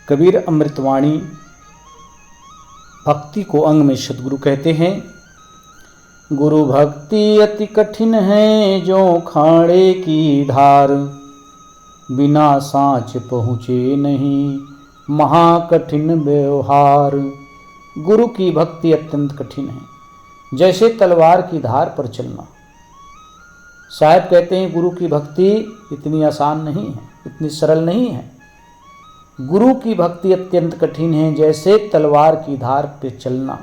कबीर अमृतवाणी भक्ति को अंग में सद्गुरु कहते हैं, गुरु भक्ति अति कठिन है जो खाड़े की धार, बिना सांच पहुँचे नहीं महाकठिन व्यवहार। गुरु की भक्ति अत्यंत कठिन है, जैसे तलवार की धार पर चलना। साहब कहते हैं गुरु की भक्ति इतनी आसान नहीं है, इतनी सरल नहीं है। गुरु की भक्ति अत्यंत कठिन है, जैसे तलवार की धार पर चलना।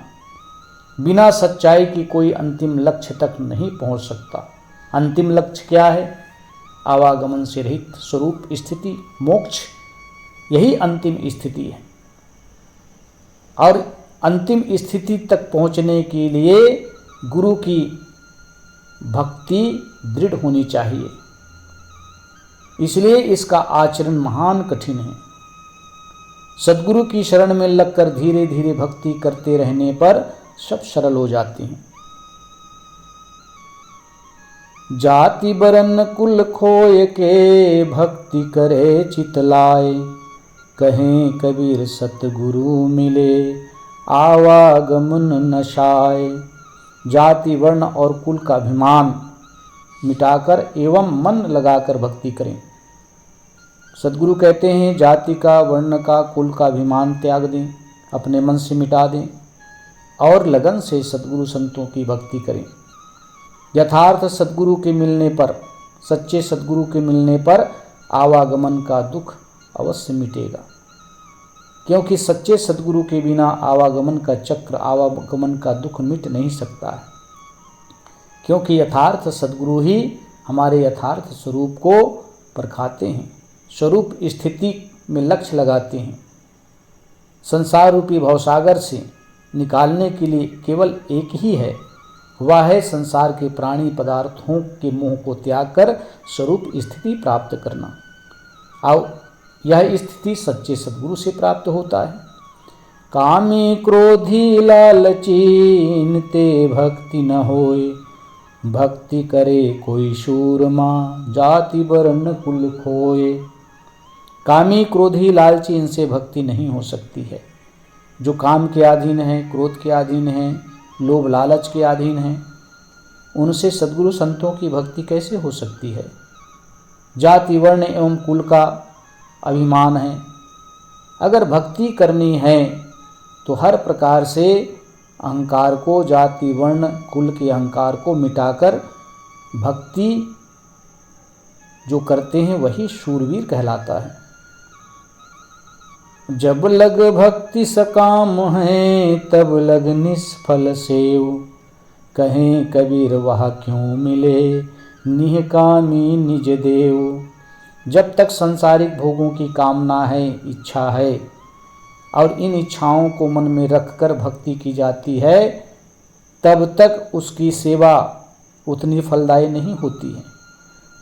बिना सच्चाई की कोई अंतिम लक्ष्य तक नहीं पहुंच सकता। अंतिम लक्ष्य क्या है? आवागमन से रहित स्वरूप स्थिति, मोक्ष, यही अंतिम स्थिति है। और अंतिम स्थिति तक पहुंचने के लिए गुरु की भक्ति दृढ़ होनी चाहिए, इसलिए इसका आचरण महान कठिन है। सद्गुरु की शरण में लगकर धीरे धीरे भक्ति करते रहने पर सब सरल हो जाती हैं। जाति बरन कुल खोए के भक्ति करे चितलाए, कहें कबीर सतगुरु मिले आवागमन नशाए। जाति वर्ण और कुल का अभिमान मिटाकर एवं मन लगाकर भक्ति करें। सद्गुरु कहते हैं जाति का, वर्ण का, कुल का अभिमान त्याग दें, अपने मन से मिटा दें और लगन से सद्गुरु संतों की भक्ति करें। यथार्थ सद्गुरु के मिलने पर, सच्चे सद्गुरु के मिलने पर आवागमन का दुख अवश्य मिटेगा, क्योंकि सच्चे सद्गुरु के बिना आवागमन का चक्र, आवागमन का दुख मिट नहीं सकता है। क्योंकि यथार्थ सद्गुरु ही हमारे यथार्थ स्वरूप को परखाते हैं, स्वरूप स्थिति में लक्ष्य लगाते हैं। संसार रूपी भवसागर से निकालने के लिए केवल एक ही है, वह है संसार के प्राणी पदार्थों के मोह को त्याग कर स्वरूप स्थिति प्राप्त करना। और यह स्थिति सच्चे सद्गुरु से प्राप्त होता है। कामी क्रोधी लालची इनते भक्ति न होए, भक्ति करे कोई शूरमा जाति वर्ण कुल खोए। कामी क्रोधी लालची, इनसे भक्ति नहीं हो सकती है। जो काम के अधीन है, क्रोध के अधीन है, लोभ लालच के अधीन है, उनसे सद्गुरु संतों की भक्ति कैसे हो सकती है? जाति वर्ण एवं कुल का अभिमान है। अगर भक्ति करनी है तो हर प्रकार से अहंकार को, जाति वर्ण कुल के अहंकार को मिटाकर भक्ति जो करते हैं वही शूरवीर कहलाता है। जब लग भक्ति सकाम है तब लग निष्फल सेव, कहें कबीर वह क्यों मिले निहकामी निज देव। जब तक सांसारिक भोगों की कामना है, इच्छा है, और इन इच्छाओं को मन में रखकर भक्ति की जाती है, तब तक उसकी सेवा उतनी फलदायी नहीं होती है।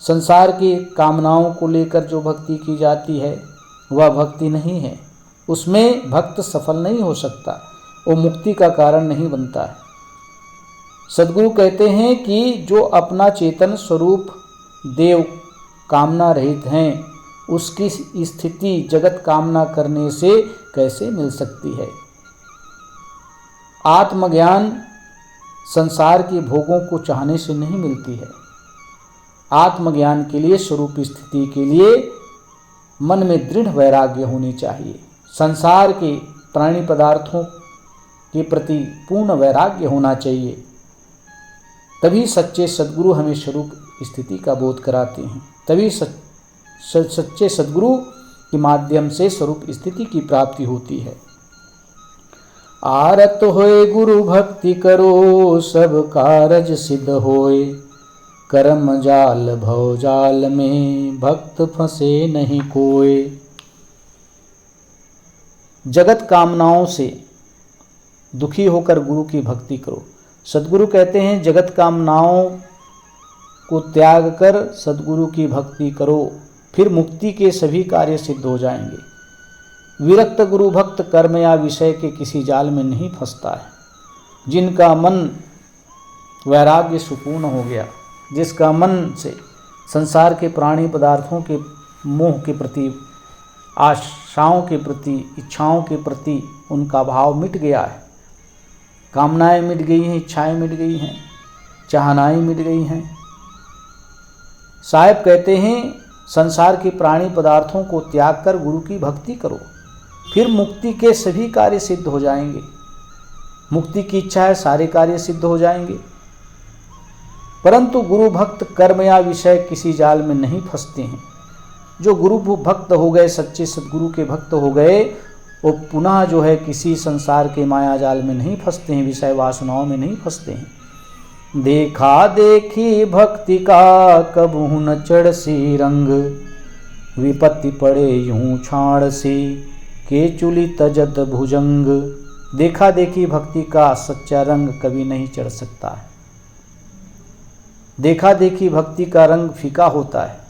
संसार की कामनाओं को लेकर जो भक्ति की जाती है वह भक्ति नहीं है, उसमें भक्त सफल नहीं हो सकता, वो मुक्ति का कारण नहीं बनता है। सद्गुरु कहते हैं कि जो अपना चेतन स्वरूप देव कामना रहित हैं, उसकी स्थिति जगत कामना करने से कैसे मिल सकती है? आत्मज्ञान संसार के भोगों को चाहने से नहीं मिलती है। आत्मज्ञान के लिए, स्वरूप स्थिति के लिए मन में दृढ़ वैराग्य होनी चाहिए। संसार के प्राणी पदार्थों के प्रति पूर्ण वैराग्य होना चाहिए। तभी सच्चे सद्गुरु हमें स्वरूप स्थिति का बोध कराते हैं। तभी सच्चे सद्गुरु के माध्यम से स्वरूप स्थिति की प्राप्ति होती है। आरत होए गुरु भक्ति करो, सब कारज सिद्ध होए, कर्म जाल भव जाल में भक्त फंसे नहीं कोय। जगत कामनाओं से दुखी होकर गुरु की भक्ति करो। सद्गुरु कहते हैं जगत कामनाओं को त्याग कर सद्गुरु की भक्ति करो, फिर मुक्ति के सभी कार्य सिद्ध हो जाएंगे। विरक्त गुरु भक्त कर्म या विषय के किसी जाल में नहीं फंसता है। जिनका मन वैराग्य सुपूर्ण हो गया, जिसका मन से संसार के प्राणी पदार्थों के मोह के प्रति आशाओं के प्रति, इच्छाओं के प्रति उनका भाव मिट गया है। कामनाएं मिट गई हैं, इच्छाएं मिट गई हैं, चाहनाएं मिट गई हैं। साहेब कहते हैं संसार के प्राणी पदार्थों को त्याग कर गुरु की भक्ति करो, फिर मुक्ति के सभी कार्य सिद्ध हो जाएंगे। मुक्ति की इच्छा है, सारे कार्य सिद्ध हो जाएंगे। परंतु गुरु भक्त कर्म या विषय किसी जाल में नहीं फंसते हैं। जो गुरु भक्त हो गए, सच्चे सद्गुरु के भक्त हो गए, वो पुनः जो है किसी संसार के माया जाल में नहीं फंसते हैं, विषय वासनाओं में नहीं फंसते हैं। देखा देखी भक्ति का कबहू न चढ़सी रंग, विपत्ति पड़े यूं छाड़ सी के चुली तजत भुजंग। देखा देखी भक्ति का सच्चा रंग कभी नहीं चढ़ सकता है। देखा देखी भक्ति का रंग फीका होता है।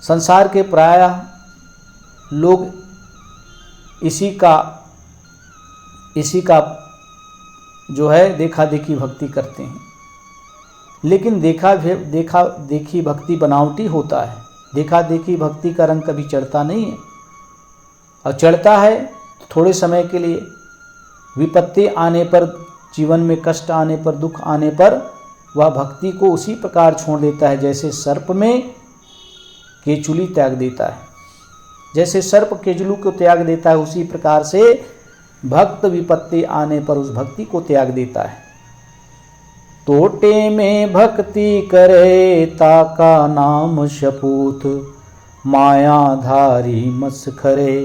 संसार के प्रायः लोग इसी का जो है देखा देखी भक्ति करते हैं, लेकिन देखा देखी भक्ति बनावटी होता है। देखा देखी भक्ति का रंग कभी चढ़ता नहीं है, और चढ़ता है तो थोड़े समय के लिए। विपत्ति आने पर, जीवन में कष्ट आने पर, दुख आने पर वह भक्ति को उसी प्रकार छोड़ देता है जैसे सर्प में केचुली त्याग देता है। जैसे सर्प केचुली को त्याग देता है, उसी प्रकार से भक्त विपत्ति आने पर उस भक्ति को त्याग देता है। तोटे में भक्ति करे ताका नाम शपूत, मायाधारी मसखरे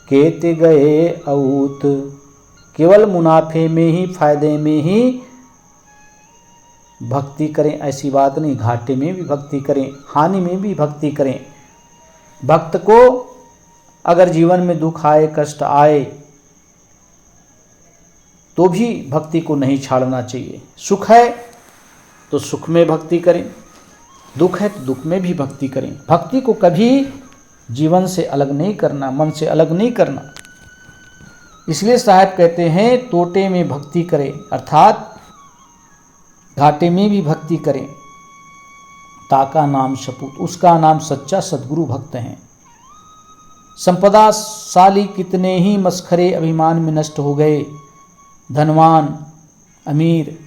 केत गए अऊत। केवल मुनाफे में ही, फायदे में ही भक्ति करें ऐसी बात नहीं, घाटे में भी भक्ति करें, हानि में भी भक्ति करें। भक्त को अगर जीवन में दुख आए, कष्ट आए, तो भी भक्ति को नहीं छाड़ना चाहिए। सुख है तो सुख में भक्ति करें, दुख है तो दुख में भी भक्ति करें। भक्ति को कभी जीवन से अलग नहीं करना, मन से अलग नहीं करना। इसलिए साहब कहते हैं तोटे में भक्ति करें, अर्थात घाटे में भी भक्ति करें। ताका नाम शपूत, उसका नाम सच्चा सद्गुरु भक्त हैं। संपदा शाली कितने ही मस्खरे अभिमान में नष्ट हो गए। धनवान अमीर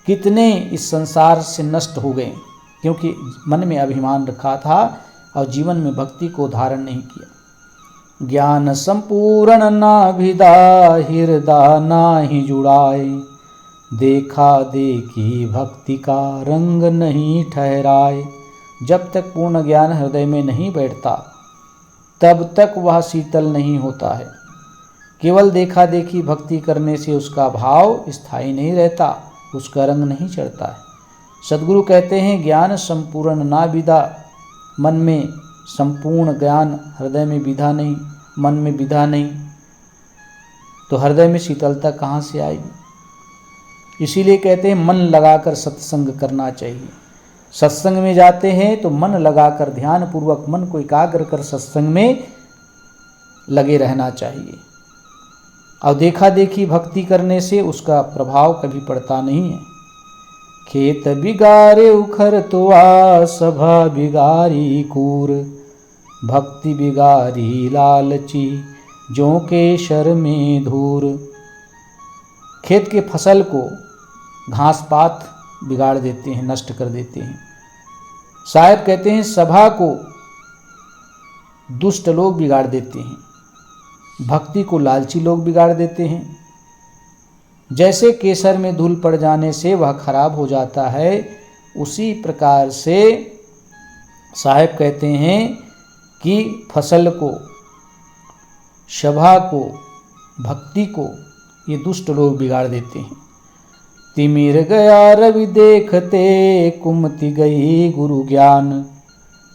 कितने इस संसार से नष्ट हो गए, क्योंकि मन में अभिमान रखा था और जीवन में भक्ति को धारण नहीं किया। ज्ञान संपूर्ण नाभिदा हृदय नाही जुड़ाए, देखा देखी भक्ति का रंग नहीं ठहराए। जब तक पूर्ण ज्ञान हृदय में नहीं बैठता तब तक वह शीतल नहीं होता है। केवल देखा देखी भक्ति करने से उसका भाव स्थायी नहीं रहता, उसका रंग नहीं चढ़ता है। सद्गुरु कहते हैं ज्ञान संपूर्ण ना विदा, मन में संपूर्ण ज्ञान, हृदय में विधा नहीं, मन में विधा नहीं, तो हृदय में शीतलता कहाँ से आएगी। इसीलिए कहते हैं मन लगाकर सत्संग करना चाहिए। सत्संग में जाते हैं तो मन लगाकर ध्यान पूर्वक मन को एकाग्र कर सत्संग में लगे रहना चाहिए। और देखा देखी भक्ति करने से उसका प्रभाव कभी पड़ता नहीं है। खेत बिगारे उखर तो आ, सभा बिगारी कूर, भक्ति बिगारी लालची जो के शर में धूर। खेत के फसल को घास पात बिगाड़ देते हैं, नष्ट कर देते हैं। शायद कहते हैं सभा को दुष्ट लोग बिगाड़ देते हैं, भक्ति को लालची लोग बिगाड़ देते हैं। जैसे केसर में धूल पड़ जाने से वह खराब हो जाता है, उसी प्रकार से साहब कहते हैं कि फसल को, सभा को, भक्ति को ये दुष्ट लोग बिगाड़ देते हैं। तिमिर गया रवि देखते, कुमति गई गुरु ज्ञान,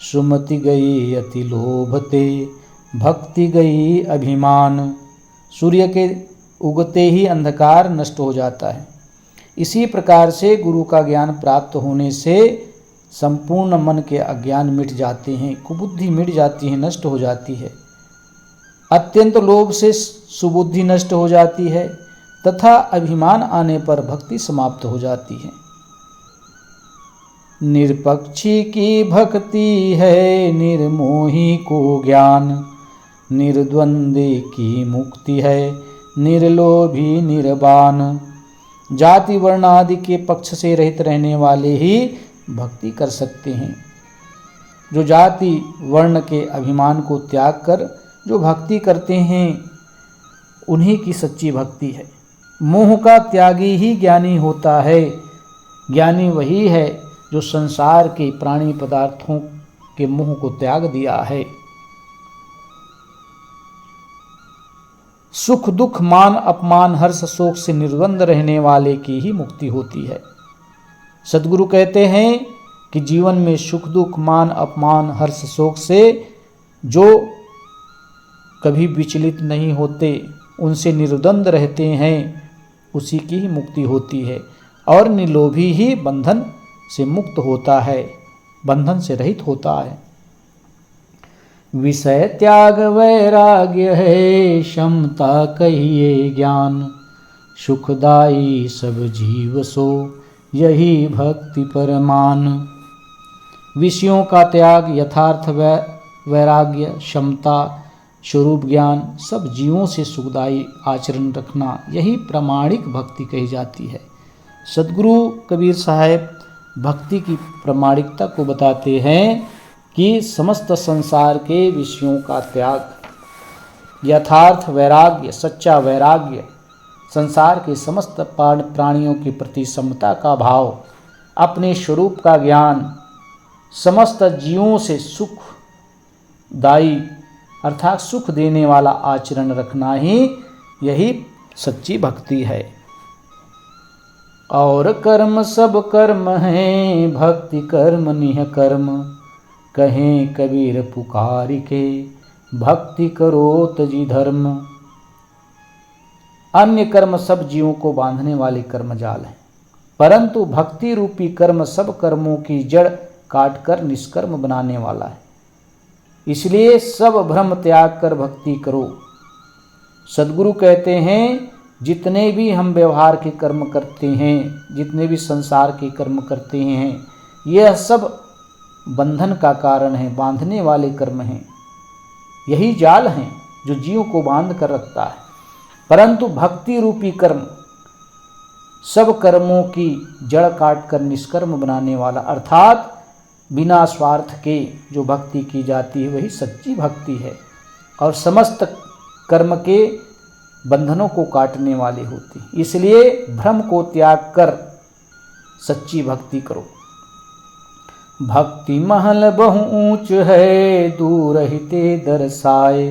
सुमति गई अति लोभते, भक्ति गई अभिमान। सूर्य के उगते ही अंधकार नष्ट हो जाता है, इसी प्रकार से गुरु का ज्ञान प्राप्त होने से संपूर्ण मन के अज्ञान मिट जाते हैं, कुबुद्धि मिट जाती है, नष्ट हो जाती है। अत्यंत लोभ से सुबुद्धि नष्ट हो जाती है तथा अभिमान आने पर भक्ति समाप्त हो जाती है। निरपक्षी की भक्ति है निर्मोही को ज्ञान, निर्द्वंदी की मुक्ति है निर्लोभी निर्वाण। जाति वर्ण आदि के पक्ष से रहित रहने वाले ही भक्ति कर सकते हैं। जो जाति वर्ण के अभिमान को त्याग कर जो भक्ति करते हैं उन्हीं की सच्ची भक्ति है। मोह का त्यागी ही ज्ञानी होता है। ज्ञानी वही है जो संसार के प्राणी पदार्थों के मोह को त्याग दिया है। सुख दुख मान अपमान हर्ष शोक से निर्द्वंद रहने वाले की ही मुक्ति होती है। सद्गुरु कहते हैं कि जीवन में सुख दुख मान अपमान हर्ष शोक से जो कभी विचलित नहीं होते, उनसे निर्द्वंद रहते हैं, उसी की ही मुक्ति होती है। और निर्लोभी ही बंधन से मुक्त होता है, बंधन से रहित होता है। विषय त्याग वैराग्य है क्षमता कहिए ज्ञान, सुखदाई सब जीव सो यही भक्ति परमान। विषयों का त्याग, यथार्थ वैराग्य, क्षमता, स्वरूप ज्ञान, सब जीवों से सुखदायी आचरण रखना, यही प्रामाणिक भक्ति कही जाती है। सद्गुरु कबीर साहब भक्ति की प्रामाणिकता को बताते हैं कि समस्त संसार के विषयों का त्याग, यथार्थ वैराग्य, सच्चा वैराग्य, संसार के समस्त प्राणियों के प्रति समता का भाव, अपने स्वरूप का ज्ञान, समस्त जीवों से सुखदायी अर्थात सुख देने वाला आचरण रखना ही यही सच्ची भक्ति है। और कर्म सब कर्म है भक्ति कर्म निह कर्म, कहें कबीर पुकार के भक्ति करो तजी धर्म। अन्य कर्म सब जीवों को बांधने वाले कर्म जाल हैं, परंतु भक्ति रूपी कर्म सब कर्मों की जड़ काटकर निष्कर्म बनाने वाला है। इसलिए सब भ्रम त्याग कर भक्ति करो। सद्गुरु कहते हैं जितने भी हम व्यवहार के कर्म करते हैं, जितने भी संसार के कर्म करते हैं, यह सब बंधन का कारण है, बांधने वाले कर्म हैं। यही जाल हैं जो जीव को बांध कर रखता है। परंतु भक्ति रूपी कर्म सब कर्मों की जड़ काट कर निष्कर्म बनाने वाला, अर्थात बिना स्वार्थ के जो भक्ति की जाती है वही सच्ची भक्ति है और समस्त कर्म के बंधनों को काटने वाली होती है। इसलिए भ्रम को त्याग कर सच्ची भक्ति करो। भक्ति महल बहु ऊंच है दूर हिते दर्शाए,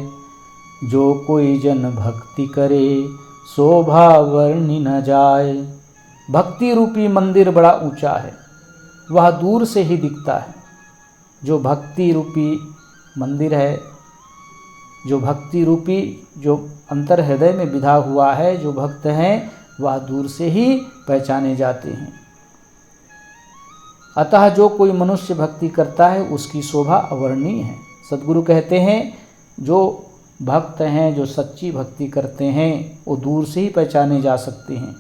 जो कोई जन भक्ति करे शोभा वर्णि न जाए। भक्ति रूपी मंदिर बड़ा ऊंचा है, वह दूर से ही दिखता है। जो भक्ति रूपी मंदिर है, जो भक्ति रूपी जो अंतर हृदय में विधा हुआ है, जो भक्त हैं वह दूर से ही पहचाने जाते हैं। अतः जो कोई मनुष्य भक्ति करता है उसकी शोभा अवर्णनीय है। सद्गुरु कहते हैं जो भक्त हैं, जो सच्ची भक्ति करते हैं, वो दूर से ही पहचाने जा सकते हैं,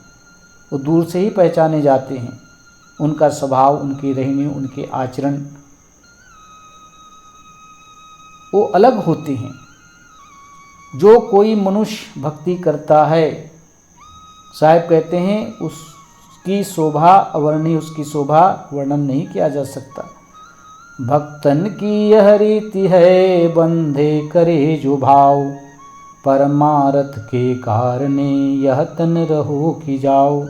वो दूर से ही पहचाने जाते हैं। उनका स्वभाव, उनकी रहनी, उनके आचरण वो अलग होते हैं। जो कोई मनुष्य भक्ति करता है, साहब कहते हैं उसकी शोभा अवर्णनीय, उसकी शोभा वर्णन नहीं किया जा सकता। भक्तन की यह रीति है बंधे करे जो भाव, परमारथ के कारणे यह तन रहो कि जाओ।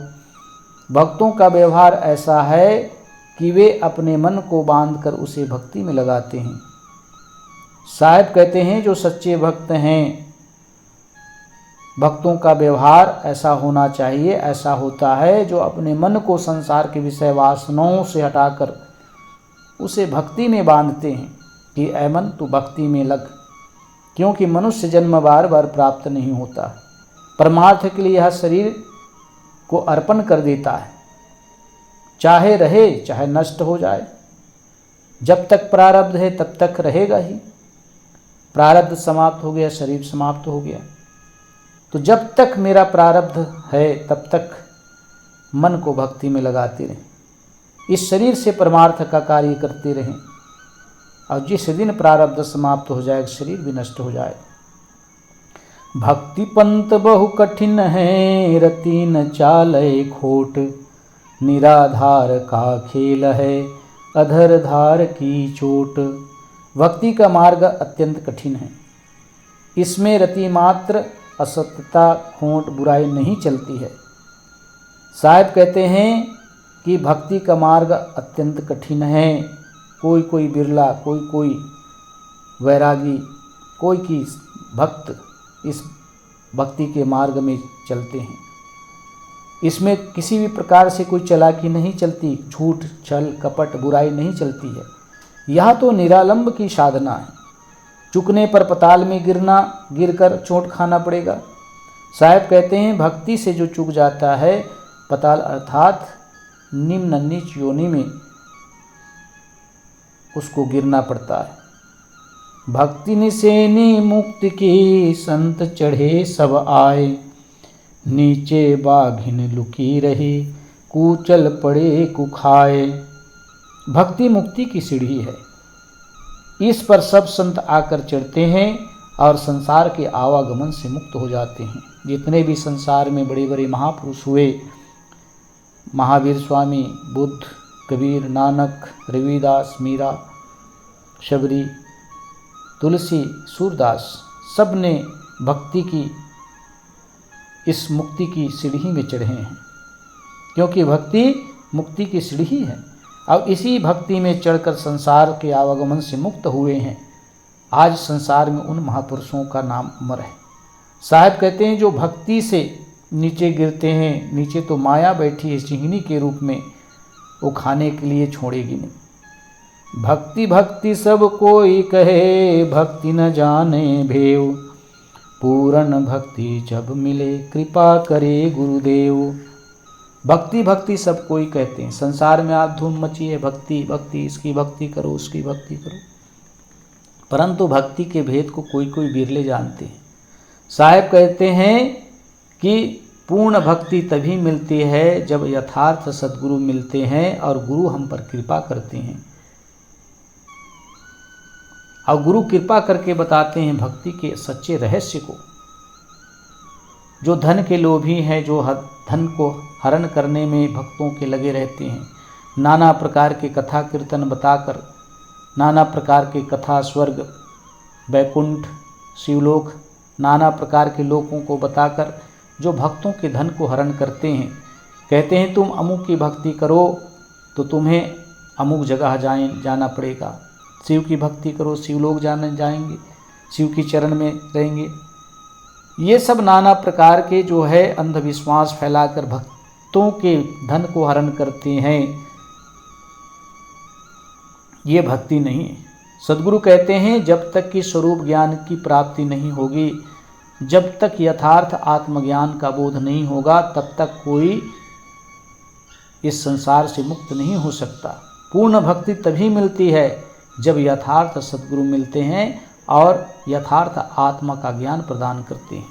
भक्तों का व्यवहार ऐसा है कि वे अपने मन को बांधकर उसे भक्ति में लगाते हैं। साहब कहते हैं जो सच्चे भक्त हैं, भक्तों का व्यवहार ऐसा होना चाहिए, ऐसा होता है जो अपने मन को संसार के विषय वासनाओं से हटाकर उसे भक्ति में बांधते हैं कि ऐ मन तू भक्ति में लग। क्योंकि मनुष्य जन्म बार बार प्राप्त नहीं होता, परमार्थ के लिए यह शरीर को अर्पण कर देता है, चाहे रहे चाहे नष्ट हो जाए। जब तक प्रारब्ध है तब तक रहेगा ही, प्रारब्ध समाप्त हो गया, शरीर समाप्त हो गया। तो जब तक मेरा प्रारब्ध है तब तक मन को भक्ति में लगाते रहें। इस शरीर से परमार्थ का कार्य करते रहें, और जिस दिन प्रारब्ध समाप्त हो जाए शरीर भी नष्ट हो जाए। भक्ति पंथ बहु कठिन है, रति न चालय खोट, निराधार का खेल है, अधर धार की चोट। भक्ति का मार्ग अत्यंत कठिन है, इसमें रति मात्र असत्यता खोट बुराई नहीं चलती है। साहब कहते हैं कि भक्ति का मार्ग अत्यंत कठिन है। कोई कोई बिरला, कोई कोई वैरागी, कोई की भक्त इस भक्ति के मार्ग में चलते हैं। इसमें किसी भी प्रकार से कोई चालाकी नहीं चलती, झूठ छल कपट बुराई नहीं चलती है। यह तो निरालंब की साधना है। चुकने पर पताल में गिरकर चोट खाना पड़ेगा। साहब कहते हैं भक्ति से जो चूक जाता है पताल अर्थात निम्न नीच योनि में उसको गिरना पड़ता है। भक्ति निसेनी मुक्ति की, संत चढ़े सब आए, नीचे बाघिन लुकी रही, कूचल पड़े कुखाए। भक्ति मुक्ति की सीढ़ी है, इस पर सब संत आकर चढ़ते हैं और संसार के आवागमन से मुक्त हो जाते हैं। जितने भी संसार में बड़े बड़े महापुरुष हुए, महावीर स्वामी, बुद्ध, कबीर, नानक, रविदास, मीरा, शबरी, तुलसी, सूरदास, सब ने भक्ति की इस मुक्ति की सीढ़ी में चढ़े हैं, क्योंकि भक्ति मुक्ति की सीढ़ी है। अब इसी भक्ति में चढ़कर संसार के आवागमन से मुक्त हुए हैं। आज संसार में उन महापुरुषों का नाम अमर है। साहब कहते हैं जो भक्ति से नीचे गिरते हैं, नीचे तो माया बैठी है सिंहनी के रूप में, वो खाने के लिए छोड़ेगी नहीं। भक्ति भक्ति सब कोई कहे, भक्ति न जाने भेव, पूर्ण भक्ति जब मिले, कृपा करे गुरुदेव। भक्ति भक्ति सब कोई कहते हैं, संसार में आप धूम मची है भक्ति भक्ति, इसकी भक्ति करो उसकी भक्ति करो, परंतु भक्ति के भेद को कोई कोई बिरले जानते हैं। साहब कहते हैं कि पूर्ण भक्ति तभी मिलती है जब यथार्थ सद्गुरु मिलते हैं और गुरु हम पर कृपा करते हैं, और गुरु कृपा करके बताते हैं भक्ति के सच्चे रहस्य को। जो धन के लोभी हैं, जो धन को हरण करने में भक्तों के लगे रहते हैं, नाना प्रकार के कथा कीर्तन बताकर, नाना प्रकार के कथा स्वर्ग, वैकुंठ, शिवलोक, नाना प्रकार के लोकों को बताकर जो भक्तों के धन को हरण करते हैं। कहते हैं तुम अमुक की भक्ति करो तो तुम्हें अमुक जगह जाना पड़ेगा, शिव की भक्ति करो शिवलोक जाएंगे, शिव की चरण में रहेंगे। ये सब नाना प्रकार के जो है अंधविश्वास फैलाकर भक्तों के धन को हरण करते हैं, ये भक्ति नहीं है। सद्गुरु कहते हैं जब तक कि स्वरूप ज्ञान की प्राप्ति नहीं होगी, जब तक यथार्थ आत्मज्ञान का बोध नहीं होगा, तब तक कोई इस संसार से मुक्त नहीं हो सकता। पूर्ण भक्ति तभी मिलती है जब यथार्थ सद्गुरु मिलते हैं और यथार्थ आत्मा का ज्ञान प्रदान करते हैं।